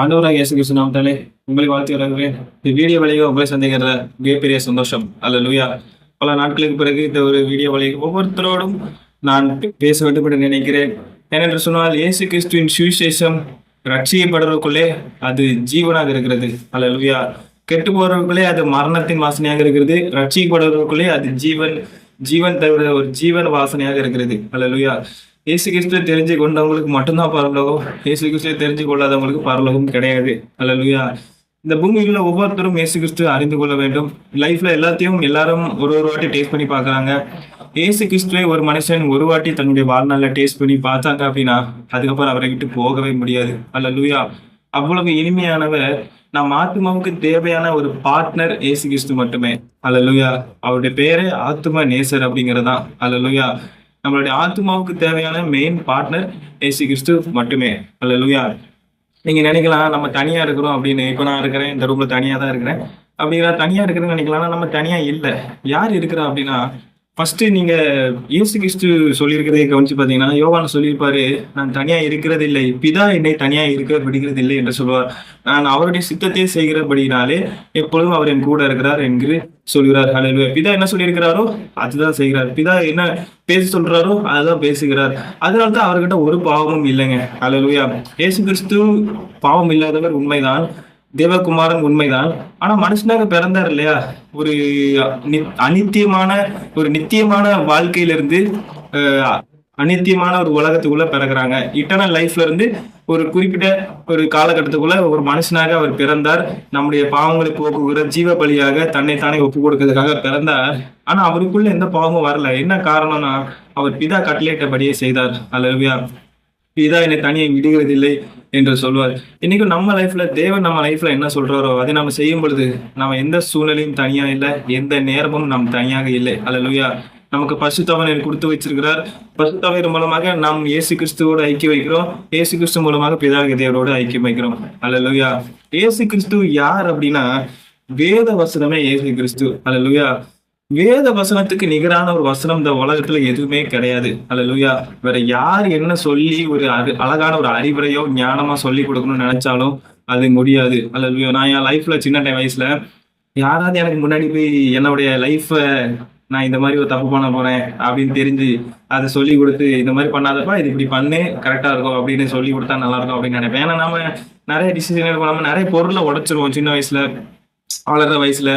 ஆண்டவராக இயேசு கிறிஸ்து நாமத்தாலே உங்களை வாழ்த்தி வரவேற்கிறேன். இந்த வீடியோ வழியாக உங்களை சந்திக்கிறதுல மிகப்பெரிய சந்தோஷம். அல்லேலூயா. பல நாட்களுக்கு பிறகு இந்த ஒரு வீடியோ வழியாக ஒவ்வொருத்தரோடும் நான் பேச வேண்டும் என்று நினைக்கிறேன். ஏனென்று சொன்னால் இயேசு கிறிஸ்துவின் சுவிசேஷம் ரட்சிக்கப்படுறதுக்குள்ளே அது ஜீவனாக இருக்கிறது. அல்லேலூயா. கெட்டு போறவர்களே அது மரணத்தின் வாசனையாக இருக்கிறது. ரட்சிக்கப்படுறவர்களே அது ஜீவன் தவிர ஒரு ஜீவன் வாசனையாக இருக்கிறது. அல்லேலூயா. இயேசு கிறிஸ்துவை தெரிஞ்சு கொண்டவங்களுக்கு மட்டும்தான் பரலோகம். இயேசு கிறிஸ்துவை தெரிஞ்சு கொள்ளாதவங்களுக்கு பரலோகம் கிடையாது. அல்லேலூயா. இந்த பூமியில ஒவ்வொருத்தரும் இயேசு கிறிஸ்துவை அறிந்து கொள்ள வேண்டும். லைஃப்ல எல்லாத்தையும் எல்லாரும் ஒரு வாட்டி டேஸ்ட் பண்ணி பார்க்கறாங்க. இயேசு கிறிஸ்துவை ஒரு மனுஷன் ஒரு வாட்டி தன்னுடைய வாழ்நாள்ல டேஸ்ட் பண்ணி பார்த்தாங்க அப்படின்னா அதுக்கப்புறம் அவரை விட்டு போகவே முடியாது. அல்லேலூயா. அவ்வளவு இனிமையானவர். நம் ஆத்மாவுக்கு தேவையான ஒரு பார்ட்னர் இயேசு கிறிஸ்து மட்டுமே. அல்லேலூயா. அவருடைய பேரே ஆத்ம நேசர் அப்படிங்கிறதான். அல்லேலூயா. நம்மளுடைய ஆத்மாவுக்கு தேவையான மெயின் பார்ட்னர் இயேசு கிறிஸ்து மட்டுமே. அல்லேலூயா. நீங்க நினைக்கலாம் நம்ம தனியா இருக்கிறோம் அப்படின்னு. இப்ப நான் இருக்கிறேன், இந்த ரூம்ல தனியா தான் இருக்கிறேன் அப்படின்னா தனியா இருக்கிறேன்னு நினைக்கலாம். நம்ம தனியா இல்லை. யார் இருக்கிறா அப்படின்னா ஃபர்ஸ்ட் நீங்க இயேசு கிறிஸ்து சொல்லியிருக்கிறதை கவனிச்சு பார்த்தீங்கன்னா யோவான் சொல்லியிருப்பாரு, நான் தனியா இருக்கிறது இல்லை, பிதா என்னை தனியா இருக்க விடுகிறது இல்லை என்று சொல்வார். நான் அவருடைய சித்தத்தை செய்கிறபடினாலே எப்பொழுதும் அவர் என் கூட இருக்கிறார் என்று சொல்கிறார். அல்லேலூயா. பிதா என்ன சொல்லியிருக்கிறாரோ அதுதான் செய்கிறார். பிதா என்ன பேச சொல்றாரோ அதுதான் பேசுகிறார். அதனால்தான் அவர்கிட்ட ஒரு பாவமும் இல்லைங்க. அல்லேலூயா. இயேசு கிறிஸ்து பாவம் இல்லாதவர் உண்மைதான், தேவகுமாரன் உண்மைதான். ஆனா மனுஷனாக பிறந்தார் இல்லையா, ஒரு நித்தியமான வாழ்க்கையிலிருந்து அநித்தியமான ஒரு உலகத்துக்குள்ள பிறகுறாங்க. இட்டர்னல் லைஃப்ல இருந்து ஒரு குறிப்பிட்ட ஒரு காலகட்டத்துக்குள்ள ஒரு மனுஷனாக அவர் பிறந்தார். நம்முடைய பாவங்களை போக்குகிற ஜீவ பலியாக தன்னைத்தானே ஒப்பு கொடுக்கறதுக்காக பிறந்தார். ஆனா அவருக்குள்ள எந்த பாவமும் வரல. என்ன காரணம்னா அவர் பிதா கட்டளையிட்டபடியே செய்தார். அல்லேலூயா. பிதா என்னை தனியை விடுகிறதில்லை என்று சொல்வார். இன்னைக்கும் நம்ம லைஃப்ல தேவன் நம்ம லைஃப்ல என்ன சொல்றாரோ அதை நம்ம செய்யும் பொழுது நம்ம எந்த சூழ்நிலையும் தனியா இல்லை, எந்த நேரமும் நாம் தனியாக இல்லை. அல்லேலூயா. நமக்கு பரிசுத்தவனை கொடுத்து வச்சிருக்கிறார். பரிசுத்தவர் மூலமாக நாம் இயேசு கிறிஸ்துவோடு ஐக்கியம் வைக்கிறோம். இயேசு கிறிஸ்து மூலமாக பிதாவாகிய தேவனோடு ஐக்கியம் வைக்கிறோம். அல்லேலூயா. இயேசு கிறிஸ்து யார் அப்படின்னா வேத வசனமே இயேசு கிறிஸ்து. அல்லேலூயா. வேத வசனத்துக்கு நிகரான ஒரு வசனம் இந்த உலகத்துல எதுவுமே கிடையாது. அல்லேலூயா. வேற யார் என்ன சொல்லி ஒரு அழகான ஒரு அறிவுரையோ ஞானமா சொல்லி கொடுக்கணும்னு நினைச்சாலும் அது முடியாது. அல்லேலூயா. நான் என் லைஃப்ல சின்ன வயசுல யாராவது எனக்கு முன்னாடி போய் என்னுடைய லைஃப நான் இந்த மாதிரி ஒரு தப்பு பண்ண போறேன் அப்படின்னு தெரிஞ்சு அதை சொல்லி கொடுத்து இந்த மாதிரி பண்ணாதப்பா இது இப்படி பண்ணு கரெக்டா இருக்கும் அப்படின்னு சொல்லி கொடுத்தா நல்லா இருக்கும் அப்படின்னு நினைப்பேன். ஏன்னா நம்ம நிறைய டிசிஷன் எடுப்போம், நம்ம நிறைய பொருளை உடைச்சிருவோம் சின்ன வயசுல, வளர்ற வயசுல.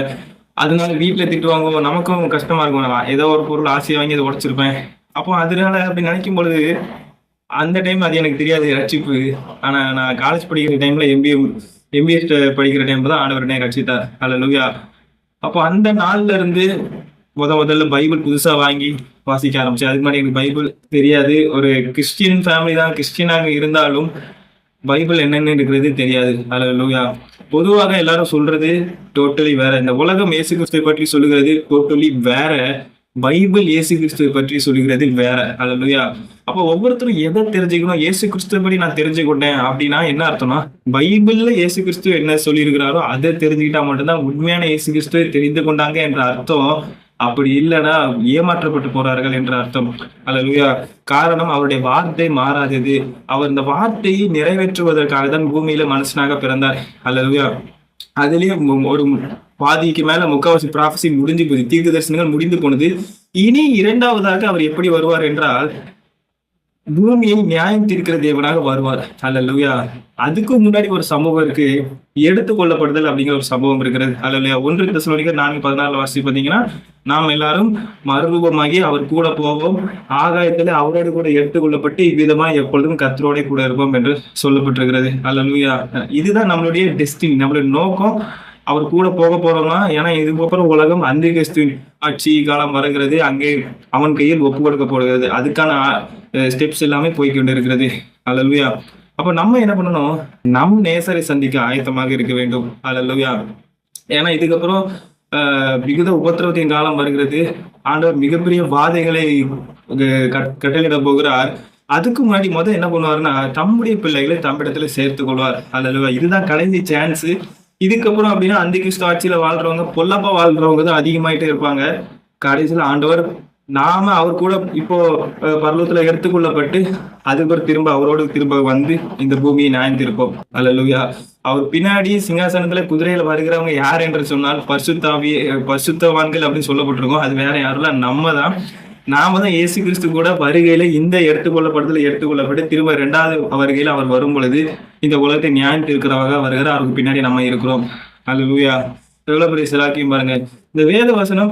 அதனால வீட்டுல திட்டுவாங்க, நமக்கும் கஷ்டமா இருக்கும். ஏதோ ஒரு பொருள் ஆசையை வாங்கி அதை உடைச்சிருப்பேன். அப்போ அதனால அப்படி நினைக்கும் பொழுது அந்த டைம் அது எனக்கு தெரியாது ரட்சிப்பு. ஆனா நான் காலேஜ் படிக்கிற டைம்ல எம்பிஎஸ் படிக்கிற டைம்ல தான் ஆண்டவர் என்னை ரட்சித்தார். அல்லேலூயா. அப்போ அந்த நாள்ல இருந்து முதல்ல பைபிள் புதுசா வாங்கி வாசிக்க ஆரம்பிச்சேன். அதுக்கு முன்னாடி எனக்கு பைபிள் தெரியாது. ஒரு கிறிஸ்டியன் ஃபேமிலி தான், கிறிஸ்டியனாக இருந்தாலும் பைபிள் என்னென்னு இருக்கிறது தெரியாது. அல்லேலூயா. பொதுவாக எல்லாரும் சொல்றது டோட்டலி வேற. இந்த உலகம் இயேசு கிறிஸ்துவை பற்றி சொல்லுகிறது டோட்டலி வேற. பைபிள் இயேசு கிறிஸ்துவை பற்றி சொல்லுகிறது வேற. அல்லேலூயா. அப்போ ஒவ்வொருத்தரும் எதை தெரிஞ்சுக்கணும், இயேசு கிறிஸ்துவை பற்றி நான் தெரிஞ்சுக்கொண்டேன் அப்படின்னா என்ன அர்த்தம்னா பைபிள்ல இயேசு கிறிஸ்து என்ன சொல்லியிருக்கிறாரோ அதை தெரிஞ்சுக்கிட்டா மட்டும்தான் உண்மையான இயேசு கிறிஸ்துவை தெரிந்து கொண்டாங்க என்ற அர்த்தம். அப்படி இல்லைன்னா ஏமாற்றப்பட்டு போறார்கள் என்ற அர்த்தம். அல்லேலூயா. காரணம் அவருடைய வார்த்தை மாறாதது. அவர் இந்த வார்த்தையை நிறைவேற்றுவதற்காக தான் பூமியில மனுஷனாக பிறந்தார். அல்லேலூயா. அதுலயும் ஒரு பாதிக்கு மேல முக்காவாசி ப்ராஃபஸி முடிஞ்சு போகுது, தீர்க்க தரிசனங்கள் முடிந்து போனது. இனி இரண்டாவதாக அவர் எப்படி வருவார் என்றால் பூமியை நியாயம் தீர்க்கிற தேவனாக வருவார். அல்லேலூயா. அதுக்கு முன்னாடி ஒரு சம்பவம் இருக்கு, எடுத்துக்கொள்ளப்படுதல் அப்படிங்கிற ஒரு சம்பவம் இருக்கிறது. அல்லேலூயா. 1 தெசலோனிக்கர் 4:14 வாசி பார்த்தீங்கன்னா நாம் எல்லாரும் மறுரூபமாகி அவர் கூட போவோம், ஆகாயத்துல அவரோடு கூட எடுத்துக்கொள்ளப்பட்டு இவ்விதமா எப்பொழுதும் கர்த்தரோட கூட இருப்போம் என்று சொல்லப்பட்டிருக்கிறது. அல்லேலூயா. இதுதான் நம்மளுடைய டெஸ்டினி, நம்மளுடைய நோக்கம். அவர் கூட போக போறோம்னா, ஏன்னா இதுக்கப்புறம் உலகம் அந்தி கிறிஸ்துவின் ஆட்சி காலம் வருகிறது, அங்கே அவன் கையில் ஒப்பு கொடுக்கப்படுகிறது. அதுக்கான ஸ்டெப்ஸ் எல்லாமே போய்கொண்டு இருக்கிறது. அல்லேலூயா. அப்ப நம்ம என்ன பண்ணணும், நம் நேசரை சந்திக்க ஆயத்தமாக இருக்க வேண்டும். அல்லேலூயா. ஏன்னா இதுக்கப்புறம் மிகுந்த உபத்திரவத்தின் காலம் வருகிறது. ஆண்டவர் மிகப்பெரிய வாதைகளை கட்டளையிட போகிறார். அதுக்கு முன்னாடி என்ன பண்ணுவாருன்னா தம்முடைய பிள்ளைகளை தம்மிடத்துல சேர்த்துக் கொள்வார். அல்லேலூயா. இதுதான் கடைசி சான்ஸ். இதுக்கப்புறம் அப்படின்னா அந்தி கிறிஸ்து ஆட்சியில வாழ்றவங்க, பொல்லப்பா வாழ்றவங்க தான் அதிகமாயிட்டே இருப்பாங்க. கடைசியில் ஆண்டவர் நாம அவர் கூட இப்போ பரலோகத்துல எடுத்துக்கொள்ளப்பட்டு அதுக்கப்புறம் திரும்ப அவரோடு திரும்ப வந்து இந்த பூமியை நியாயந்திருப்போம். அல்லேலூயா. அவர் பின்னாடி சிங்காசனத்துல குதிரையில வருகிறவங்க யார் என்று சொன்னால் பரிசுத்தவான்கள் அப்படின்னு சொல்லப்பட்டிருக்கோம். அது வேற யாரும் இல்ல, நம்ம தான். நாம தான் இயேசு கிறிஸ்து கூட வருகையில இந்த எடுத்துக்கொள்ளப்படுதல எடுத்துக்கொள்ளப்பட்டு திரும்ப 2வது வருகையில அவர் வரும் பொழுது இந்த உலகத்தை நியாயம் தீர்க்கிறவராக வருகிறார். அவருக்கு பின்னாடி நம்ம இருக்கிறோம். அல்லேலூயா. எவ்வளவு பெரிய சிலாக்கியம் பாருங்க. இந்த வேத வசனம்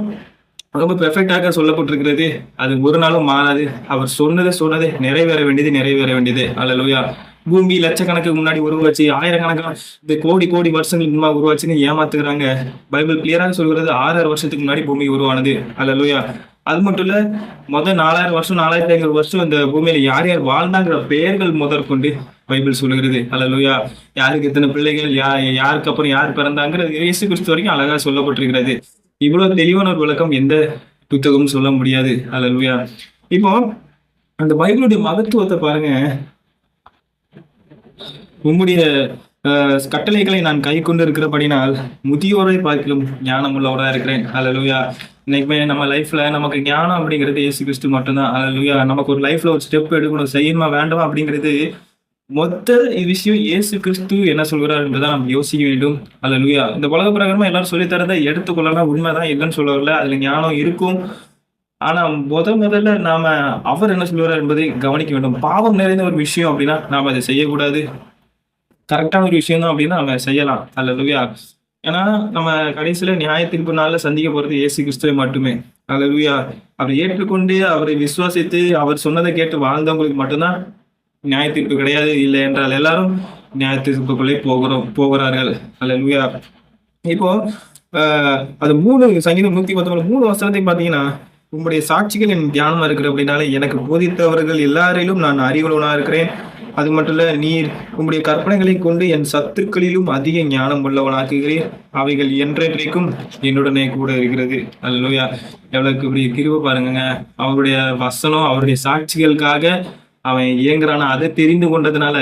ரொம்ப பெர்ஃபெக்டாக சொல்லப்பட்டிருக்கிறது. அது ஒரு நாளும் மாறாது. அவர் சொன்னதே நிறைவேற வேண்டியது. அல்லேலூயா. பூமி லட்சக்கணக்குக்கு முன்னாடி உருவாச்சு, ஆயிரக்கணக்கான இந்த கோடி கோடி வருஷங்களுக்கு முன்னாடி உருவாச்சுன்னு ஏமாத்துக்கிறாங்க. பைபிள் கிளியராக சொல்கிறது 6000 வருஷத்துக்கு முன்னாடி பூமி உருவானது. அல்லேலூயா. அது மட்டும் இல்ல, 4000 வருஷம் 4500 வருஷம் இந்த பூமியில யார் யார் வாழ்ந்தாங்கிற பெயர்கள் முதற்கொண்டு பைபிள் சொல்லுகிறது. அல்லேலூயா. யாருக்கு எத்தனை பிள்ளைகள், யாருக்கு அப்புறம் யார் பிறந்தாங்கிறது இயேசு கிறிஸ்து வரைக்கும் அழகா சொல்லப்பட்டிருக்கிறது. இவ்வளவு தெளிவான ஒரு விளக்கம் எந்த புத்தகமும் சொல்ல முடியாது. அல்லேலூயா. இப்போ அந்த பைபிளுடைய மகத்துவத்தை பாருங்க. உம்முடைய கட்டளைகளை நான் கை கொண்டு இருக்கிறபடினால் முதியோரை பார்க்கிலும் ஞானம் உள்ளவராக இருக்கிறேன். அல்லேலூயா. இன்னைக்குமே நம்ம லைஃப்ல நமக்கு ஞானம் அப்படிங்கிறது இயேசு கிறிஸ்து மட்டும்தான். அல்லேலூயா. நமக்கு ஒரு லைஃப்ல ஒரு ஸ்டெப் எடுக்கணும், செய்யணுமா வேண்டாமா அப்படிங்கிறது மொத்த விஷயம் இயேசு கிறிஸ்து என்ன சொல்கிறார் என்றுதான் நம்ம யோசிக்க வேண்டும். அல்லேலூயா. இந்த உலக பிரகாரமா எல்லாரும் சொல்லித்தரதை எடுத்துக்கொள்ளலாம், உண்மைதான், இல்லைன்னு சொல்ல வரல. அதுல ஞானம் இருக்கும். ஆனா முதல்ல நாம அவர் என்ன சொல்கிறார் என்பதை கவனிக்க வேண்டும். பாவம் நிறைந்த ஒரு விஷயம் அப்படின்னா நாம அதை செய்யக்கூடாது. கரெக்டான ஒரு விஷயம் தான் அப்படின்னா நம்ம செய்யலாம். அல்லேலூயா. ஏன்னா நம்ம கடைசியில நியாய தீர்ப்பு நாள்ல சந்திக்க போறது இயேசு கிறிஸ்துவை மட்டுமே. அல்லேலூயா. அவரை ஏற்றுக்கொண்டு அவரை விசுவாசித்து அவர் சொன்னதை கேட்டு வாழ்ந்தவங்களுக்கு மட்டும்தான் நியாய தீர்ப்பு கிடையாது. இல்லை என்றால் எல்லாரும் நியாய தீர்ப்புக்குள்ளே போகிறார்கள். அல்லேலூயா. இப்போ அது 3 சங்கீதம் 119 3 வசனத்தை பார்த்தீங்கன்னா, உங்களுடைய சாட்சிகள் என் தியானமா இருக்கிற அப்படின்னாலே எனக்கு போதித்தவர்கள் எல்லாரிலும் நான் அறிவுள்ளவனா இருக்கிறேன். அது மட்டும் இல்ல, நீர் உங்களுடைய கற்பனைகளை கொண்டு என் சத்துக்களிலும் அதிக ஞானம் உள்ளவனாக்குகிறேன். அவைகள் என்றைக்கும் என்னுடனே கூட இருக்கிறது. அல்லேலூயா. எவ்வளவுக்கு இப்படி கிருபை பாருங்க. அவருடைய வசனம் அவருடைய சாட்சிகளுக்காக அவன் இயங்குறானா, அதை தெரிந்து கொண்டதுனால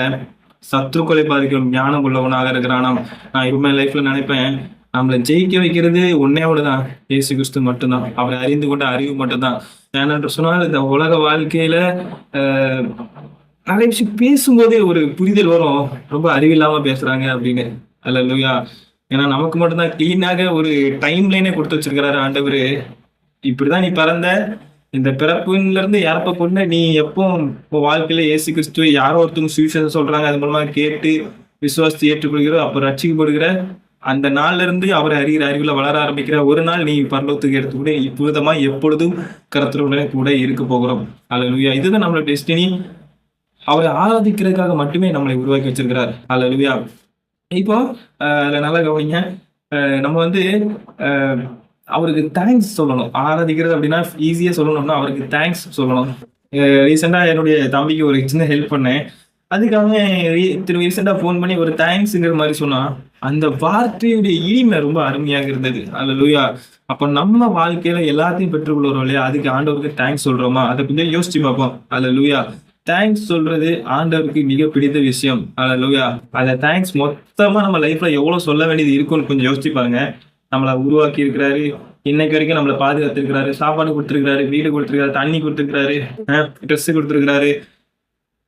சத்துருக்களை பாதிக்கும் ஞானம் உள்ளவனாக இருக்கிறானாம். நான் இப்ப லைஃப்ல நினைப்பேன், நம்மளை ஜெயிக்க வைக்கிறது ஒன்னே ஒண்ணுதான், இயேசு கிறிஸ்து மட்டும்தான். அவரை அறிந்து கொண்ட அறிவு மட்டும்தான். ஏனென்று சொன்னால் இந்த உலக வாழ்க்கையில நிறைய விஷயம் பேசும்போதே ஒரு புரிதல் வரும், ரொம்ப அறிவில்லாம பேசுறாங்க அப்படின்னு. அல்லேலூயா. ஏன்னா நமக்கு மட்டும்தான் கிளீனாக ஒரு டைம் லைனே கொடுத்து வச்சிருக்கிறாரு ஆண்டவரு. இப்படிதான் நீ பிறந்த, இந்த பிறப்புல இருந்து இறப்ப கொண்டு நீ எப்போ வாழ்க்கையில இயேசு கிறிஸ்துவை யாரோ ஒருத்தவங்க சுவிசேஷம் சொல்றாங்க, அது மூலமா கேட்டு விசுவாசத்தை ஏற்றுக்கொள்கிற, அப்ப ரட்சிக்கப்படுகிற அந்த நாள்ல இருந்து அவரை அறிகிற அறிவுல வளர ஆரம்பிக்கிற ஒரு நாள் நீ பரலோகத்துக்கு எடுத்துக்கூட இப்பொழுதமா எப்பொழுதும் கர்த்தருடனே கூட இருக்க போகிறோம். அல்லேலூயா. இதுதான் நம்மளோட டெஸ்டினி. அவரை ஆராதிக்கிறதுக்காக மட்டுமே நம்மளை உருவாக்கி வச்சிருக்கிறார். அல்லேலூயா. இப்போ அதுல நல்லா கவனிங்க. நம்ம வந்து அவருக்கு தேங்க்ஸ் சொல்லணும். ஆராதிக்கிறது அப்படின்னா ஈஸியா சொல்லணும்னா அவருக்கு தேங்க்ஸ் சொல்லணும். ரீசெண்டா என்னுடைய தம்பிக்கு ஒரு சின்ன ஹெல்ப் பண்ணேன். அதுக்காக ரீசெண்டா ஃபோன் பண்ணி ஒரு தேங்க்ஸுங்கிற மாதிரி சொன்னா அந்த வார்த்தையுடைய இனிமை ரொம்ப அருமையாக இருந்தது. அல்லேலூயா. அப்ப நம்ம வாழ்க்கையில எல்லாத்தையும் பெற்றுக்கொள்றோம் இல்லையா, அதுக்கு ஆண்டவருக்கு தேங்க்ஸ் சொல்றோமா, அதை கொஞ்சம் யோசிச்சு பார்ப்போம். அல்லேலூயா. தேங்க்ஸ் சொல்றது ஆண்டவருக்கு மிக பிடித்த விஷயம். அல்லேலூயா. அந்த தேங்க்ஸ் மொத்தமா நம்ம லைஃப்ல எவ்வளவு சொல்ல வேண்டியது இருக்கும்னு கொஞ்சம் யோசிச்சு பாருங்க. நம்மளை உருவாக்கி இருக்கிறாரு, இன்னைக்கு வரைக்கும் நம்மளை பாதுகாத்திருக்கிறாரு, சாப்பாடு கொடுத்திருக்கிறாரு, வீடு கொடுத்திருக்காரு, தண்ணி கொடுத்திருக்கிறாரு, ட்ரெஸ் கொடுத்திருக்கிறாரு,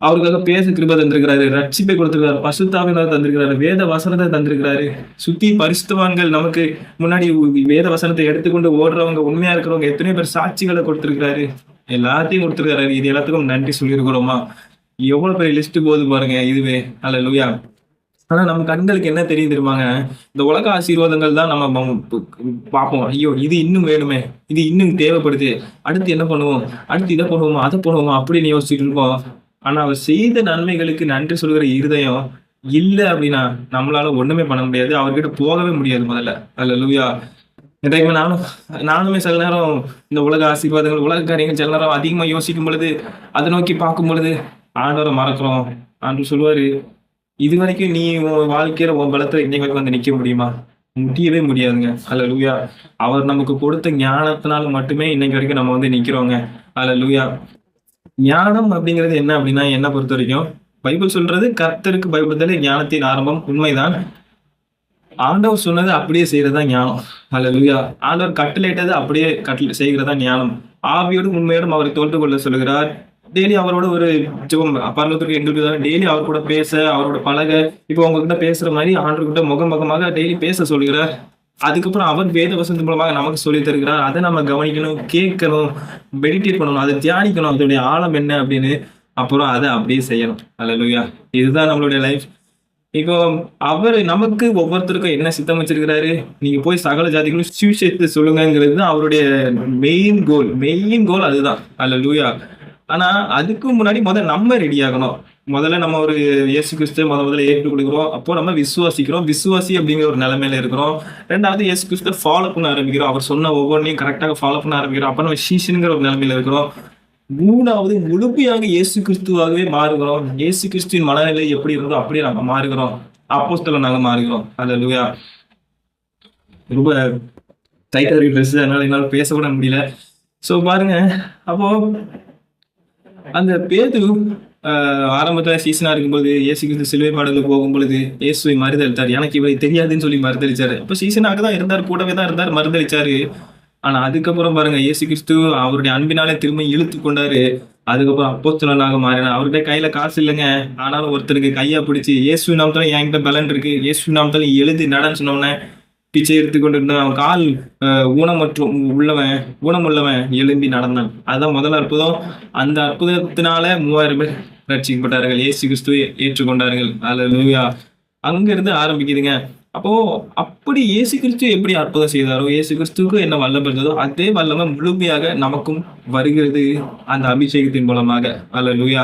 அவருக்காக பேச கிருபை தந்திருக்கிறாரு, ரட்சிப்பை கொடுத்திருக்கிறாரு, பசுத்தாவினர் தந்திருக்கிறாரு, வேத வசனத்தை தந்திருக்கிறாரு. சுத்தி பரிசுத்தவான்கள் நமக்கு முன்னாடி வேத வசனத்தை எடுத்துக்கொண்டு ஓடுறவங்க, உண்மையா இருக்கிறவங்க எத்தனையோ பேர் சாட்சிகளை கொடுத்திருக்கிறாரு, எல்லாத்தையும் கொடுத்திருக்கிறாரு. இது எல்லாத்துக்கும் நன்றி சொல்லியிருக்கிறோமா? எவ்வளவு பெரிய லிஸ்ட் போகுது பாருங்க இதுவே. அல்லேலூயா. ஆனா நம்ம கண்களுக்கு என்ன தெரியும் தெரியுமாங்க, இந்த உலக ஆசீர்வாதங்கள் தான் நம்ம பார்ப்போம். ஐயோ இது இன்னும் வேணுமே, இது இன்னும் தேவைப்படுது, அடுத்து என்ன பண்ணுவோம், அடுத்து இதை பண்ணுவோமா, அதை பண்ணுவோமா அப்படின்னு யோசிச்சுட்டு இருக்கோம். ஆனா அவர் செய்த நன்மைகளுக்கு நன்றி சொல்கிற இருதயம் இல்ல அப்படின்னா நம்மளால ஒண்ணுமே பண்ண முடியாது, அவர்கிட்ட போகவே முடியாது முதல்ல. அல்லேலூயா. இன்றைக்கு நானுமே சில நேரம் இந்த உலக ஆசீர்வாதங்கள், உலக காரியங்கள் சில நேரம் அதிகமா யோசிக்கும் பொழுது, அதை நோக்கி பார்க்கும் பொழுது ஆண்டவரை மறக்கிறோம். ஆண்டு சொல்லுவாரு, இது வரைக்கும் நீ உன் வாழ்க்கையில உன் பலத்துல இன்னைக்கு வரைக்கும் வந்து நிக்க முடியுமா? முடியவே முடியாதுங்க. அல்லேலூயா. அவர் நமக்கு கொடுத்த ஞானத்தினால மட்டுமே இன்னைக்கு வரைக்கும் நம்ம வந்து நிக்கிறோங்க. அல்லேலூயா. ஞானம் அப்படிங்கிறது என்ன அப்படின்னா, என்ன பொறுத்த வரைக்கும் பைபிள் சொல்றது கர்த்தருக்கு பயப்படுதலே ஞானத்தின் ஆரம்பம். உண்மைதான். ஆண்டவர் சொன்னது அப்படியே செய்யறதா ஞானம். அல்லேலூயா. ஆண்டவர் கட்டளையிட்டது அப்படியே செய்கிறதா ஞானம். ஆவியோடும் உண்மையோடும் அவரை தொழுது கொள்ள சொல்லுகிறார். டெய்லி அவரோட ஒரு ஜெபம் பரலோகத்துக்கு எங்களுக்கு டெய்லி அவர் கூட பேச, அவரோட பழக, இப்போ உங்ககிட்ட பேசுற மாதிரி ஆண்டவர்கிட்ட முகமுகமாக டெய்லி பேச சொல்லுகிறார். அதுக்கப்புறம் அவர் வேத வசனத்தின் மூலமாக நமக்கு சொல்லித் தருகிறார். அதை நம்ம கவனிக்கணும், கேட்கணும், மெடிடேட் பண்ணணும், அதை தியானிக்கணும், அதோடைய ஆழம் என்ன அப்படின்னு. அப்புறம் அதை அப்படியே செய்யணும். அல்லேலூயா. இதுதான் நம்மளுடைய லைஃப். இப்போ அவர் நமக்கு ஒவ்வொருத்தருக்கும் என்ன சித்தம் வச்சிருக்கிறாரு, நீங்க போய் சகல ஜாதிகளும் சுவிசேஷத்தை சொல்லுங்கிறது தான் அவருடைய மெயின் கோல் அதுதான். அல்லேலூயா. ஆனா அதுக்கு முன்னாடி நம்ம ரெடி ஆகணும். முதல்ல நம்ம ஒரு இயேசு கிறிஸ்துவ முதல்ல ஏற்றுக்கொள்கிறோம். அப்போ நம்ம விசுவாசிக்கிறோம். விசுவாசி அப்படிங்கிற ஒரு நிலைமையில இருக்கிறோம். 2வது இயேசு கிறிஸ்துவ ஃபாலோ பண்ண ஆரம்பிக்கிறோம். அவர் சொன்ன ஒவ்வொன்றையும் கரெக்டாக ஃபாலோ பண்ண ஆரம்பிக்கிறோம். அப்ப நம்ம சீஷனுங்கிற ஒரு நிலைமையில இருக்கிறோம். 3வது முழுமையாக இயேசு கிறிஸ்துவாகவே மாறுகிறோம். இயேசு கிறிஸ்துவின் மனநிலை எப்படி இருந்தோ அப்படியே நம்ம மாறுகிறோம். அப்போஸ்தலனாக மாறுகிறோம். அல்லேலூயா. ரொம்ப டைட்டா இருக்கு ட்ரெஸ், அதனால என்னால பேச கூட முடியல. சோ பாருங்க, அப்போ அந்த பேதுரு ஆரம்பத்துல சீசனா இருக்கும்போது இயேசு கிறிஸ்து சிலுவை பாடுகளுக்கு போகும் பொழுது இயேசுவை மறுதளித்தார். எனக்கு இவரை தெரியாதுன்னு சொல்லி மறுதளிச்சாரு. அப்ப சீசனாக தான் இருந்தார், கூடவே தான் இருந்தார், மறுதளிச்சாரு. ஆனா அதுக்கப்புறம் பாருங்க, இயேசு கிறிஸ்து அவருடைய அன்பினாலே திரும்ப இழுத்து கொண்டாரு. அதுக்கப்புறம் அப்போஸ்தலனாக மாறினார். அவர்கிட்ட கையில காசு இல்லைங்க, ஆனாலும் ஒருத்தருக்கு கையா பிடிச்சி இயேசு நாமத்துல என்கிட்ட பலன் இருக்கு, இயேசு நாமத்துல எழுதி நடன்னு சொன்னோன்னே பிச்சை எடுத்துக்கொண்டு இருந்த அவன் கால் ஊனமுள்ளவன் எழும்பி நடந்தான். அதுதான் முதல் அற்புதம். அந்த அற்புதத்தினால 3000 பேர் ரட்சிக்கப்பட்டார்கள், இயேசு கிறிஸ்துவை ஏற்றுக்கொண்டார்கள். அல்லேலூயா. அங்கிருந்து ஆரம்பிக்குதுங்க. அப்போ அப்படி இயேசு கிறிஸ்து எப்படி அற்புதம் செய்தாரோ, இயேசு கிறிஸ்துவுக்கு என்ன வல்லமை இருந்ததோ அதே வல்லமை முழுமையாக நமக்கும் வருகிறது அந்த அபிஷேகத்தின் மூலமாக. அல்லேலூயா.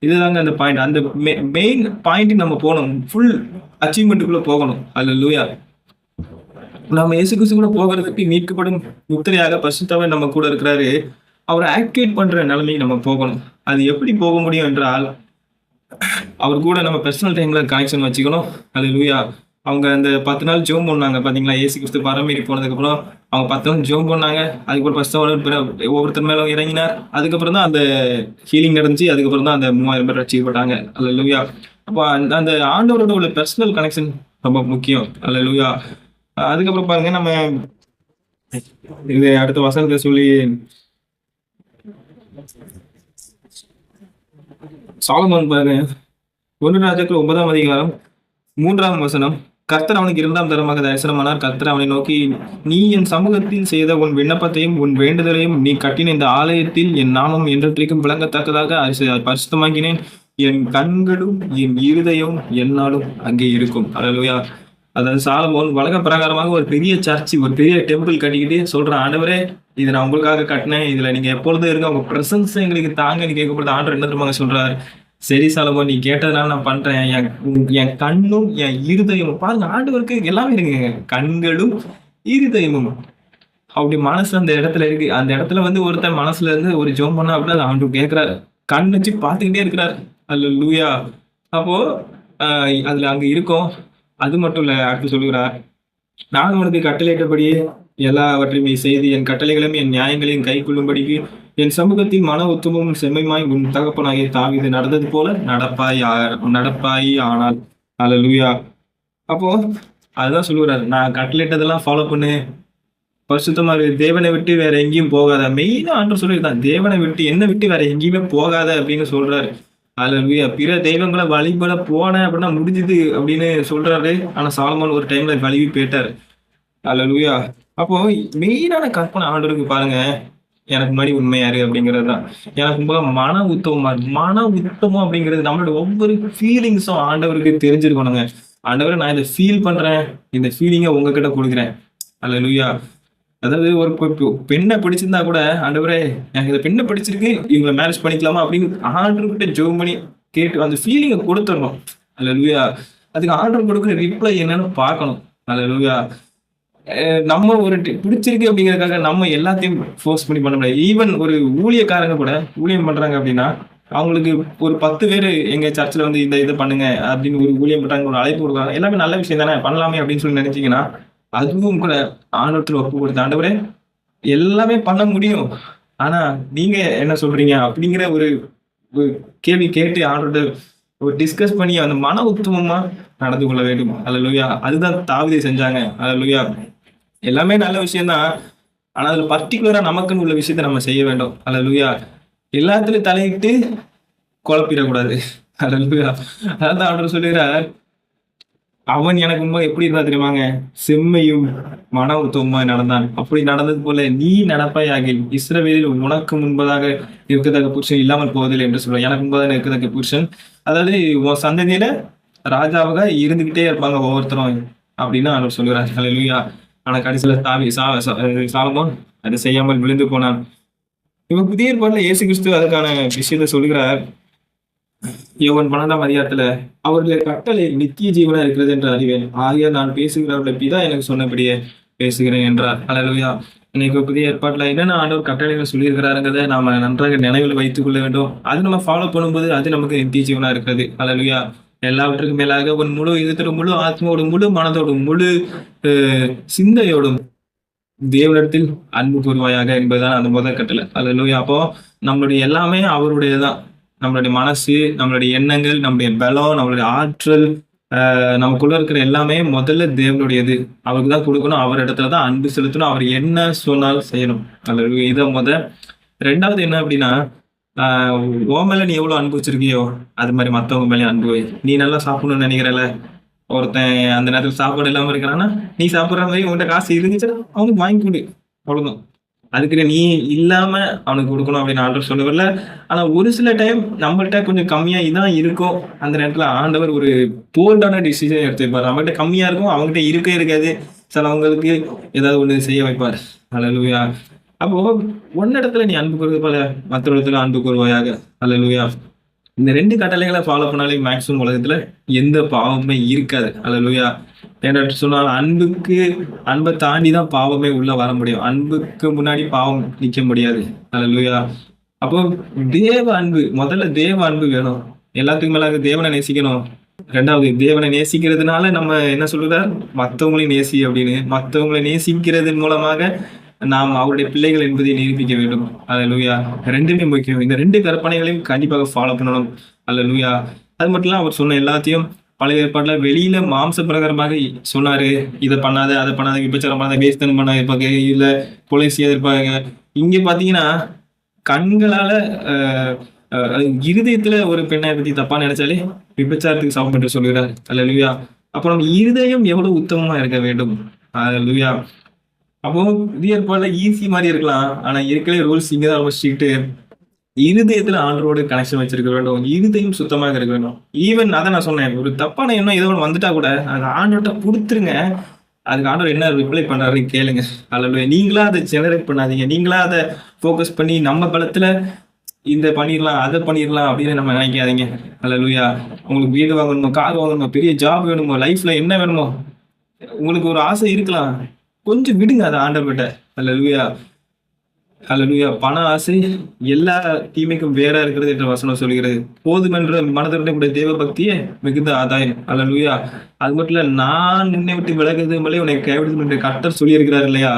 இதுதாங்க அந்த பாயிண்ட். அந்த மெயின் பாயிண்ட் நம்ம போகணும், ஃபுல் அச்சீவ்மெண்ட்டுக்குள்ள போகணும். அல்லேலூயா. நம்ம இயேசு கிறிஸ்து கூட போகிறதுக்கு மீட்கப்படும் முத்திரையாக பரிசுத்தவர் நம்ம கூட இருக்கிறாரு. அவரை ஆக்டிவேட் பண்ற நிலைமைக்கு நம்ம போகணும். அது எப்படி போக முடியும் என்றால், அவர் கூட நம்ம பர்சனல் டைம்ல கனெக்ஷன் வச்சுக்கணும். அல்லேலூயா. அவங்க அந்த 10 நாள் ஜெபம் பண்ணாங்க பாத்தீங்களா, இயேசு கிறிஸ்து பரமேறி போனதுக்கு அப்புறம் அவங்க 10 நாள் ஜெபம் பண்ணாங்க. அதுக்கப்புறம் பரிசுத்தர் ஒவ்வொருத்தர் மேலும் இறங்கினார். அதுக்கப்புறம் தான் அந்த ஹீலிங் நடந்துச்சு. அதுக்கப்புறம் தான் அந்த 3000 பேர் ரட்சிக்கப்பட்டாங்க. அல்லேலூயா. அப்போ அந்த ஆண்டவரோட உள்ள பர்சனல் கனெக்ஷன் ரொம்ப முக்கியம். அல்லேலூயா. அதுக்கப்புறம் பாருங்க, நம்ம இது அடுத்த வசனத்தை சொல்லி சாலமோன் பாருங்க, 1 ராஜாக்கள் 9ஆம் அதிகாரம் 3ஆம் வசனம். கர்த்தர் அவனுக்கு 2ஆம் தரமாக தரிசனமானார். கர்த்தர் அவனை நோக்கி, நீ என் சமூகத்தில் செய்த உன் விண்ணப்பத்தையும் உன் வேண்டுதலையும் நீ கட்டின இந்த ஆலயத்தில் என் நாமம் என்றைக்கும் விளங்கத்தக்கதாக பரிசுத்தமாக்கினேன். என் கண்களும் என் இருதயம் என்னாலும் அங்கே இருக்கும். அல்லேலூயா. அதாவது சாலமோன் உலக பிரகாரமாக ஒரு பெரிய சர்ச்சு, ஒரு பெரிய டெம்பிள் கட்டிக்கிட்டு சொல்றான், ஆண்டவரே இதை நான் உங்களுக்காக கட்டினேன், இதுல நீங்க எப்பொழுதும் இருங்க, உங்க பிரசன்ஸ் எங்களுக்கு தாங்கன்னு கேட்கப்படுது. ஆண்டவர் என்ன தெரியுமா சொல்றாரு, சரி சாலமோன், நீ கேட்டதுனால நான் பண்றேன். என் கண்ணும் என் இருதயமும். பாருங்க, ஆண்டவருக்கு எல்லாமே இருக்குங்க, கண்களும் இருதயமும். அப்படி மனசு அந்த இடத்துல இருக்கு. அந்த இடத்துல ஒருத்தன் மனசுல இருந்து ஒரு ஜெபம் பண்ணா அப்படின்னா அது ஆண்டவர் கேட்கிறாரு. கண் வச்சு பார்த்துக்கிட்டே இருக்கிறாரு. அல்லேலூயா. அப்போ அதுல அங்க இருக்கும். அது மட்டும் இல்ல, அடுத்து சொல்லுகிறார், நான் உனக்கு கட்டளையிட்டபடியே எல்லாவற்றையும் செய்து என் கட்டளைகளையும் என் நியாயங்களையும் கை கொள்ளும்படிக்கு என் சமூகத்தில் மன உத்தமும் செம்மையுமாய் உன் தகப்பனாகிய தாவீது நடந்தது போல நடப்பாய் ஆனால். அல்லேலூயா. அப்போ அதுதான் சொல்லுகிறார், நான் கட்டளையிட்டதெல்லாம் ஃபாலோ பண்ணு, பரிசுத்தமா இரு, தேவனை விட்டு வேற எங்கேயும் போகாத. மெயினா ஆண்டவர் சொல்லியிருந்தான், தேவனை விட்டு என்ன விட்டு வேற எங்கேயுமே போகாத அப்படின்னு சொல்றாரு. அல்லேலூயா. பிற தெய்வங்களை வழிபட போன அப்படின்னா முடிஞ்சது அப்படின்னு சொல்றாரு. ஆனா சாலமோன் ஒரு டைம்ல வழிவி போயிட்டாரு. அல்லேலூயா. அப்போ மெயினான கற்பனை ஆண்டவருக்கு பாருங்க, எனக்கு முன்னாடி உண்மையாரு அப்படிங்கிறது தான். எனக்கு மன உத்தமம் அப்படிங்கிறது நம்மளோட ஒவ்வொரு ஃபீலிங்ஸும் ஆண்டவருக்கு தெரிஞ்சிருக்கணுங்க. ஆண்டவரை நான் இதை ஃபீல் பண்றேன், இந்த ஃபீலிங்கை உங்ககிட்ட கொடுக்குறேன். அல்லேலூயா. அதாவது ஒரு பெண்ணை பிடிச்சிருந்தா கூட, ஆண்டவரே எனக்கு இந்த பெண்ணை பிடிச்சிருக்கு, இவங்களை மேரேஜ் பண்ணிக்கலாமா அப்படின்னு ஆண்டவர்கிட்ட ஜெபம் பண்ணி கேட்டு அந்த ஃபீலிங்கை கொடுத்துடணும். அல்லேலூயா. அதுக்கு ஆண்டவர் கொடுக்குற ரிப்ளை என்னன்னு பார்க்கணும். அல்லேலூயா. நம்ம ஒரு பிடிச்சிருக்கு அப்படிங்கிறதுக்காக நம்ம எல்லாத்தையும் ஃபோர்ஸ் பண்ணி பண்ண முடியாது. ஈவன் ஒரு ஊழியக்காரங்க கூட ஊழியம் பண்றாங்க அப்படின்னா, அவங்களுக்கு ஒரு 10 பேர் எங்க சர்ச்சில் இந்த இதை பண்ணுங்க அப்படின்னு ஒரு ஊழியம் பண்றாங்க, ஒரு அழைப்பு கொடுக்குறாங்க. எல்லாமே நல்ல விஷயம் தானே, பண்ணலாமே அப்படின்னு சொல்லி நினைச்சீங்கன்னா, அதுவும் கூட ஆண்டவரத்துல ஒப்பு கொடுத்த, ஆண்டவரே எல்லாமே பண்ண முடியும், ஆனா நீங்க என்ன சொல்றீங்க அப்படிங்கிற ஒரு கேள்வி கேட்டு ஆண்டவர்கிட்ட ஒரு டிஸ்கஸ் பண்ணி அந்த மன உத்தமமா நடந்து கொள்ள வேண்டும். அல்லேலூயா. அதுதான் தாவீது செஞ்சாங்க. அல்லேலூயா. எல்லாமே நல்ல விஷயம்தான். ஆனா அதுல பர்ட்டிகுலரா நமக்குன்னு உள்ள விஷயத்த நம்ம செய்ய வேண்டும். அல்லேலூயா. எல்லாத்துலயும் தலையிட்டு குழப்பிடக்கூடாது. அல்லேலூயா. அதான் ஆண்டவர் சொல்லுகிறார், அவன் எனக்கு முன்பாக எப்படி இருந்தா தெரியுமாங்க? செம்மையும் மன உத்தமமாய் நடந்தான். அப்படி நடந்தது போல நீ நடப்பாயாகில் இஸ்ரவேலில் உனக்கு முன்பதாக இருக்கத்தக்க புருஷன் இல்லாமல் போவதில்லை என்று சொல்லுவான். எனக்கு முன்பதாக இருக்கத்தக்க புருஷன், அதாவது உன் சந்ததியில ராஜாவாக இருந்துகிட்டே இருப்பாங்க ஒவ்வொருத்தரும் அப்படின்னு அவர் சொல்லுகிறார். அல்லேலூயா. ஆனா கடைசியில சாலமோன் அதை செய்யாமல் விழுந்து போனான். இவன் புதிய ஏற்பாட்டுல இயேசு கிறிஸ்து அதுக்கான விஷயத்த சொல்லுகிறார். யோவான் 12ஆம் அதிகாரத்துல அவருடைய கட்டளை நித்திய ஜீவனா இருக்கிறது என்று அறிவேன். ஆகையால் நான் பேசுகிறவருடைய பிதா எனக்கு சொன்னபடியே பேசுகிறேன் என்றார். அல்லேலூயா. இன்னைக்கு புதிய ஏற்பாட்டுல என்னென்ன ஆண்டவர் கட்டளைகள் சொல்லியிருக்கிறாருங்கிறத நாம நன்றாக நினைவில் வைத்துக் கொள்ள வேண்டும். அது நம்ம ஃபாலோ பண்ணும்போது அது நமக்கு நித்திய ஜீவனா இருக்கிறது. அல்லேலூயா. எல்லாவற்றுக்கும் மேலாக ஒரு முழு இதத்தோட முழு ஆத்மாவோடும் முழு மனதோடும் முழு சிந்தையோடும் தேவனிடத்தில் அன்பு கூறுவாயாக என்பதுதான் அந்த முதல் கட்டளை. அல்லேலூயா. அப்போ நம்மளுடைய எல்லாமே அவருடையதான். நம்மளுடைய மனசு, நம்மளுடைய எண்ணங்கள், நம்முடைய பலம், நம்மளுடைய ஆற்றல், நமக்குள்ள இருக்கிற எல்லாமே முதல்ல தேவனுடையது. அவருக்கு தான் கொடுக்கணும். அவர் இடத்துல தான் அன்பு செலுத்தணும். அவர் என்ன சொன்னாலும் செய்யணும். அல்லேலூயா. இதை ரெண்டாவது என்ன அப்படின்னா, உன் மேல நீ எவ்வளவு அன்பு வச்சிருக்கியோ அது மாதிரி மத்தவங்க மேலே அன்பு வை. நீ நல்லா சாப்பிடணும்னு நினைக்கிறல, ஒருத்தன் அந்த நேரத்துல சாப்பாடு இல்லாம இருக்கிறான்னா, நீ சாப்பிடுற மாதிரி உன்கிட்ட காசு இருந்துச்சுன்னா அவனுக்கு வாங்கி கொடு. அவ்வளவுதான். அதுக்கு நீ இல்லாம அவனுக்கு கொடுக்கணும் அப்படின்னு ஆண்டவர் சொல்லவில்லை. ஆனா ஒரு சில டைம் நம்மள்ட்ட கொஞ்சம் கம்மியா இதான் இருக்கும். அந்த நேரத்துல ஆண்டவர் ஒரு போல்டான டிசிஷன் எடுத்துப்பார். நம்மகிட்ட கம்மியா இருக்கும், அவங்ககிட்ட இருக்கவே இருக்காது. சிலவங்களுக்கு ஏதாவது ஒண்ணு செய்ய வைப்பார். அல்லேலூயா. அப்போ ஒன்னிடத்துல நீ அன்பு கூறுவது போல மற்ற இடத்துல அன்பு கூறுவாயாக. அல்லேலூயா. இந்த 2 கட்டளைகளை ஃபாலோ பண்ணாலே மேக்ஸிமம் உலகத்துல எந்த பாவமே இருக்காது. அல்லேலூயா. ஏன்னா சொன்னால் அன்பை தாண்டி தான் பாவமே உள்ள வர முடியும். அன்புக்கு முன்னாடி பாவம் நிக்க முடியாது. அல்லேலூயா. அப்போ தேவ அன்பு, முதல்ல தேவ அன்பு வேணும். எல்லாத்துக்கும் மேலாக தேவனை நேசிக்கணும். 2வது தேவனை நேசிக்கிறதுனால நம்ம என்ன சொல்றார், மற்றவங்களையும் நேசி அப்படின்னு. மற்றவங்களை நேசிக்கிறதன் மூலமாக நாம் அவருடைய பிள்ளைகள் என்பதை நிரூபிக்க வேண்டும். அல்லேலூயா. 2மே முக்கியம். இந்த 2 கற்பனைகளையும் கண்டிப்பாக ஃபாலோ பண்ணணும். அல்லேலூயா. அது மட்டும் இல்ல, அவர் சொன்ன எல்லாத்தையும் பழைய ஏற்பாட்டுல வெளியில மாம்ச பிரகாரமாக சொன்னாரு. இதை பண்ணாத, அதை பண்ணாத, விபச்சாரம் பண்ணாத, வேஸ்தனம் பண்ணாத இருப்பாங்க, இல்ல கொலை செய்ய இருப்பாங்க. இங்க பாத்தீங்கன்னா கண்களால இருதயத்துல ஒரு பெண்ணை பத்தி தப்பா நினைச்சாலே விபச்சாரத்துக்கு சமம் என்று சொல்கிறார். அல்லேலூயா. அப்புறம் இருதயம் எவ்வளவு உத்தமமா இருக்க வேண்டும். அல்லேலூயா. அப்போ புதிய ஏற்பாடுல ஈஸி மாதிரி இருக்கலாம். ஆனா இருக்கிற ரூல்ஸ் இங்கதான் ரொம்ப ஸ்ட்ரிக்ட். இருதயத்துல ஆண்டரோட கனெக்ஷன் வச்சிருக்க வேண்டும். இருதயம் சுத்தமாக இருக்க வேண்டும். ஈவன் அதை நான் சொன்னேன், ஒரு தப்பான எண்ணம் ஏதோ ஒன்று வந்துட்டா கூட அது ஆண்டோட்ட கொடுத்துருங்க. அதுக்கு ஆண்டவர் என்ன ரிப்ளை பண்றாருன்னு கேளுங்க. அல்லேலூயா. நீங்களா அதை ஜெனரேட் பண்ணாதீங்க. நீங்களா அதை ஃபோக்கஸ் பண்ணி நம்ம பலத்துல இந்த பண்ணிடலாம், அதை பண்ணிடலாம் அப்படின்னு நம்ம நினைக்காதீங்க. அல்லேலூயா. உங்களுக்கு வீடு வாங்கணுமோ, கார் வாங்கணுமோ, பெரிய ஜாப் வேணுமோ, லைஃப்ல என்ன வேணுமோ, உங்களுக்கு ஒரு ஆசை இருக்கலாம், கொஞ்சம் விடுங்க அதை ஆண்டவர்கிட்ட. அல்லேலூயா. அல்லேலூயா. பண ஆசை எல்லா தீமைக்கும் வேற இருக்கிறது என்ற வசனம் சொல்கிறது. போதுமென்ற மனதிற்குடைய கூட தேவ பக்தியே மிகுந்த ஆதாயம். அல்லேலூயா. அது மட்டும் இல்ல, நான் உன்னை விட்டு விலகுது மேலே உன்னை கைவிடுது என்று கர்த்தர் சொல்லியிருக்கிறார் இல்லையா?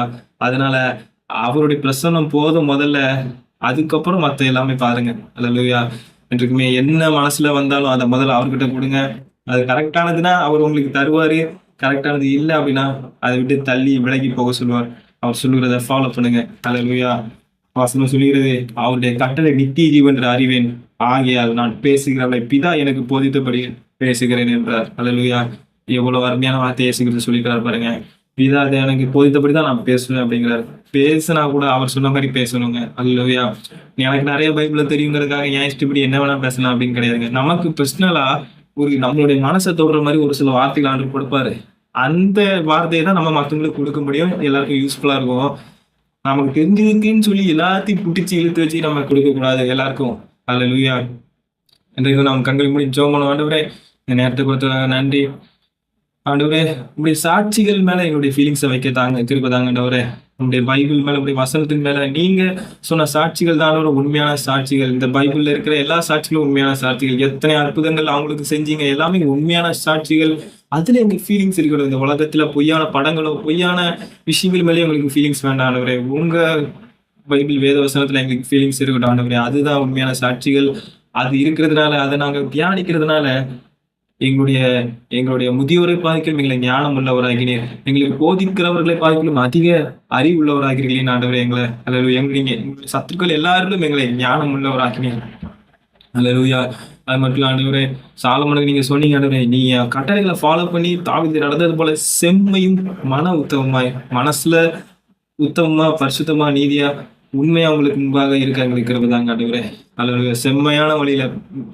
அதனால அவருடைய பிரசன்னம் போதும் முதல்ல, அதுக்கப்புறம் மத்த எல்லாமே பாருங்க. அல்லேலூயா. என்றைக்குமே என்ன மனசுல வந்தாலும் அதை முதல்ல அவர்கிட்ட கொடுங்க. அது கரெக்டானதுன்னா அவர் உங்களுக்கு தருவாரு. கரெக்டானது இல்லை அப்படின்னா அதை விட்டு தள்ளி விலகி போக சொல்லுவார். அவர் சொல்லுகிறத ஃபாலோ பண்ணுங்க. அல்லேலூயா. வசனம் சொல்லுகிறது, அவருடைய கட்டளை நித்திய ஜீவன் என்று அறிவேன். ஆகையால் நான் பேசுகிறவளை பிதா எனக்கு போதித்தபடி பேசுகிறேன் என்றார். அல்லேலூயா. எவ்வளவு அருமையான வார்த்தையை இயேசு சொல்லிக்கிறார் பாருங்க. பிதா எனக்கு போதித்தபடிதான் நான் பேசுவேன் அப்படிங்கிறார். பேசினா கூட அவர் சொன்ன மாதிரி பேசணுங்க. அல்லேலூயா. எனக்கு நிறைய பைபிள்ல தெரியுங்கிறதுக்காக ஏன் இஷ்டப்படி என்ன வேணா பேசலாம் அப்படின்னு கிடையாதுங்க. நமக்கு பர்சனலா ஒரு நம்மளுடைய மனசை தொடுற மாதிரி ஒரு சில வார்த்தைகள் ஆண்டு கொடுப்பாரு. அந்த வார்த்தையை தான் நம்ம மற்றவங்களுக்கு கொடுக்க முடியும். எல்லாருக்கும் யூஸ்ஃபுல்லா இருக்கும். நமக்கு தெரிஞ்சிருக்குன்னு சொல்லி எல்லாத்தையும் பிடிச்சி இழுத்து வச்சு நம்ம கொடுக்க கூடாது எல்லாருக்கும். அல்லேலூயா. இன்றைக்கு நாம் கண்கள் மூடி ஜெபம் பண்ணுவோம். ஆண்டவரே, இந்த நேரத்துக்கு கொடுத்ததாக நன்றி. ஆண்டவரே, உங்களுடைய சாட்சிகள் மேல எங்களுடைய ஃபீலிங்ஸை வைக்க தாங்க, திருப்ப தாங்க. ஆண்டவரே, உங்களுடைய பைபிள் மேல, உங்களுடைய வசனத்தின் மேல நீங்க சொன்ன சாட்சிகள் தான் உண்மையான சாட்சிகள். இந்த பைபிள்ல இருக்கிற எல்லா சாட்சிகளும் உண்மையான சாட்சிகள். எத்தனை அற்புதங்கள் அவங்களுக்கு செஞ்சீங்க, எல்லாமே உண்மையான சாட்சிகள். அதுல எங்களுக்கு ஃபீலிங்ஸ் இருக்கணும். இந்த உலகத்துல பொய்யான படங்களோ பொய்யான விஷயங்கள் மேலேயும் எங்களுக்கு ஃபீலிங்ஸ் வேண்டாம் ஆண்டவரே. உங்க பைபிள் வேத வசனத்துல எங்களுக்கு ஃபீலிங்ஸ் இருக்கட்டும் ஆண்டவரே. அதுதான் உண்மையான சாட்சிகள். அது இருக்கிறதுனால, அதை நாங்க தியானிக்கிறதுனால எங்களுடைய எங்களுடைய முதியோரை பார்க்கிலும் எங்களை ஞானம் உள்ளவராகினீர். எங்களுக்கு போதிக்கிறவர்களை பார்க்கிலும் அதிக அறிவுள்ளவராகிறீர்களே ஆண்டவரே எங்களை. அல்லேலூயா. எங்களுடைய சத்துருக்கள் எல்லாரிலும் எங்களை ஞானம் உள்ளவராக்கினீர். அல்லேலூயா. அது மட்டும் இல்ல ஆண்டவரே, சாலமோனுக்கு நீங்க சொன்னீங்க ஆண்டவரே, நீ என் கட்டளைகளை ஃபாலோ பண்ணி தாவீது நடந்தது போல செம்மையும் மன உத்தமமாய், மனசுல உத்தமமா, பரிசுத்தமா, நீதியா, உண்மையா உங்களுக்கு முன்பாக இருக்க எங்களுக்கு கிருபை தாங்க ஆண்டவரே. அல்லேலூயா. செம்மையான வழியில,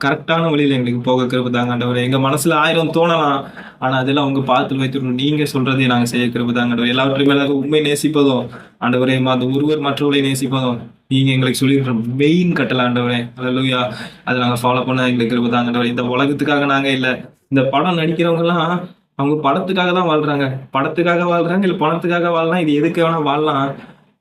கரெக்டான வழியில எங்களுக்கு போக கிருபை தாங்க ஆண்டவரே. எங்க மனசுல 1000 தோணலாம். ஆனா அதெல்லாம் உங்க பாதத்தில் வைத்துக்கணும். நீங்க சொல்றதை நாங்க செய்ய கிருபை தாங்க ஆண்டவரே. எல்லாவற்றையும் மேலாக உண்மை நேசிப்பதும் ஆண்டவரே, அந்த ஒருவர் மற்றவர்களை நேசிப்பதும் நீங்க எங்களுக்கு சொல்லியிருக்கிற மெயின் கட்டளை ஆண்டவரே. அல்லேலூயா. அதை நாங்க ஃபாலோ பண்ண எங்களுக்கு கிருபை தாங்க ஆண்டவரே. இந்த உலகத்துக்காக நாங்க இல்ல. இந்த படம் நடிக்கிறவங்க எல்லாம் அவங்க படத்துக்காக தான் வாழ்றாங்க. படத்துக்காக வாழ்றாங்க, இல்ல பணத்துக்காக வாழலாம், இது எதுக்கு வேணா வாழலாம்.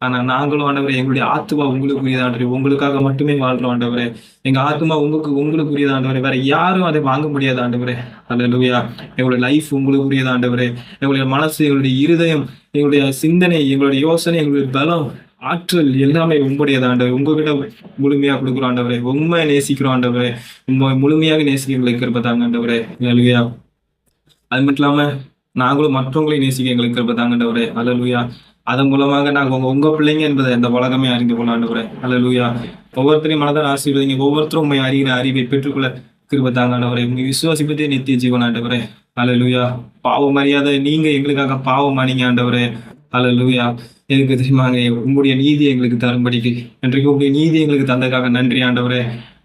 ஆனா நாங்களும் ஆண்டவரே, எங்களுடைய ஆத்துமா உங்களுக்குரியது ஆண்டவரே. உங்களுக்காக மட்டுமே வாழ்றோம் ஆண்டவரே. எங்க ஆத்துமா உங்களுக்குரியது ஆண்டவரே. வேற யாரும் அதை வாங்க முடியாது ஆண்டவரே. அல்லேலூயா. எங்களுடைய லைஃப் உங்களுக்குரியது ஆண்டவரே. எங்களுடைய மனசு, எங்களுடைய இருதயம், எங்களுடைய சிந்தனை, எங்களுடைய யோசனை, எங்களுடைய பலம், ஆற்றல் எல்லாமே உங்களுடையது ஆண்டவரே. உங்ககிட்ட முழுமையா கொடுக்குறோம் ஆண்டவரே. உண்மையை நேசிக்கிறோம் ஆண்டவரே. உண்மை முழுமையாக நேசிக்க எங்களுக்கு கிருபை தாங்க ஆண்டவரே. அல்லேலூயா. அது மட்டும் இல்லாம நாங்களும் மற்றவங்களையும் நேசிக்க எங்களுக்கு கிருபை தாங்க ஆண்டவரே. அல்லேலூயா. அதன் மூலமாக நாங்க உங்க பிள்ளைங்க என்பதை இந்த உலகமே அறிந்து கொள்ள ஆண்டவரே. அல்லேலூயா. ஒவ்வொருத்தரையும் மனதால் ஆசீர்வதிங்க. ஒவ்வொருத்தரும் உண்மை அறிகிற அறிவை பெற்றுக்கொள்ள கிருபை தாங்க ஆண்டவரே. உங்க விசுவாசிப்பதே நித்திய ஜீவன் ஆண்டவரே. அல்லேலூயா. பாவம் அறியாத நீங்க எங்களுக்காக பாவம் ஆனீங்க ஆண்டவரே. அல்லேலூயா. எங்களுக்கு தெரியுமாங்க, உங்களுடைய நீதி எங்களுக்கு தரும்படிக்கு இன்றைக்கு உங்களுடைய நீதி எங்களுக்கு தந்ததுக்காக நன்றி ஆண்டவரே.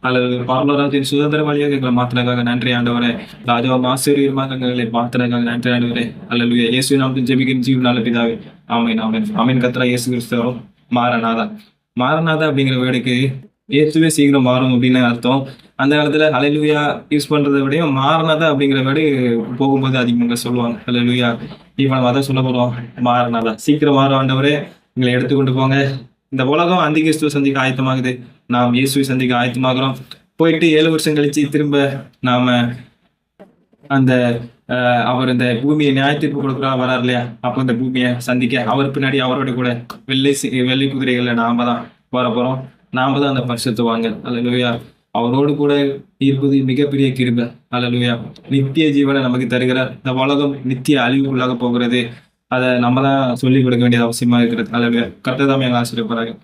அல்லது பாரலோகத்தின் சுதந்திர வழியாக எங்களை மாத்தினதுக்காக நன்றி ஆண்டவரே. ராஜாவும் ஆசிரியமாக எங்களை மாத்தினதுக்காக நன்றி ஆண்டவரே. அல்லேலூயா. இயேசு நாமத்தில் ஜெபிக்கிற ஜீவன் நல்ல பிதாவே. ஆமென், ஆமென், ஆமென். கர்த்தராகிய இயேசு கிறிஸ்துவும் மாரநாதா. மாரநாதா அப்படிங்கிற வேர்டுக்கு இயேசுவே சீக்கிரம் மாறும் அப்படின்னு அர்த்தம். அந்த காலத்துல ஹல்லேலூயா யூஸ் பண்றதை விடையும் மாரநாதா அப்படிங்கிற வேர்டு போகும்போது அதிகமாக சொல்லுவாங்க. ஹல்லேலூயா. இப்ப நம்ம அதான் சொல்ல போறோம். மாரநாதா, சீக்கிரம் மாறும் ஆண்டவரே, எங்களை எடுத்துக்கொண்டு போங்க. இந்த உலகம் அந்தி கிறிஸ்துவ சந்திக்க ஆயத்தமாகுது. நாம் இயேசுவை சந்திக்க ஆயத்தமாகிறோம். போயிட்டு 7 வருஷம் கழிச்சு திரும்ப நாம அந்த அவர் இந்த பூமியை நியாயத்தீர்ப்பு கொடுக்குறா வரார் இல்லையா, அப்போ இந்த பூமியை சந்திக்க அவர் பின்னாடி அவரோட கூட வெள்ளை குதிரைகள்ல நாம தான் வர போறோம். நாம தான் அந்த பரிசுத்தவான்கள். அல்லேலூயா. அவரோடு கூட இருப்பது மிகப்பெரிய கிருபை. அல்லேலூயா. நித்திய ஜீவனை நமக்கு தருகிறார். இந்த உலகம் நித்திய அழிவுக்குள்ளாக போகிறது. அதை நம்ம தான் சொல்லிக் கொடுக்க வேண்டியது அவசியமா இருக்கிறது. அல்லேலூயா. கர்த்தர் தாமே எங்களை ஆசீர்வதிப்பாராக.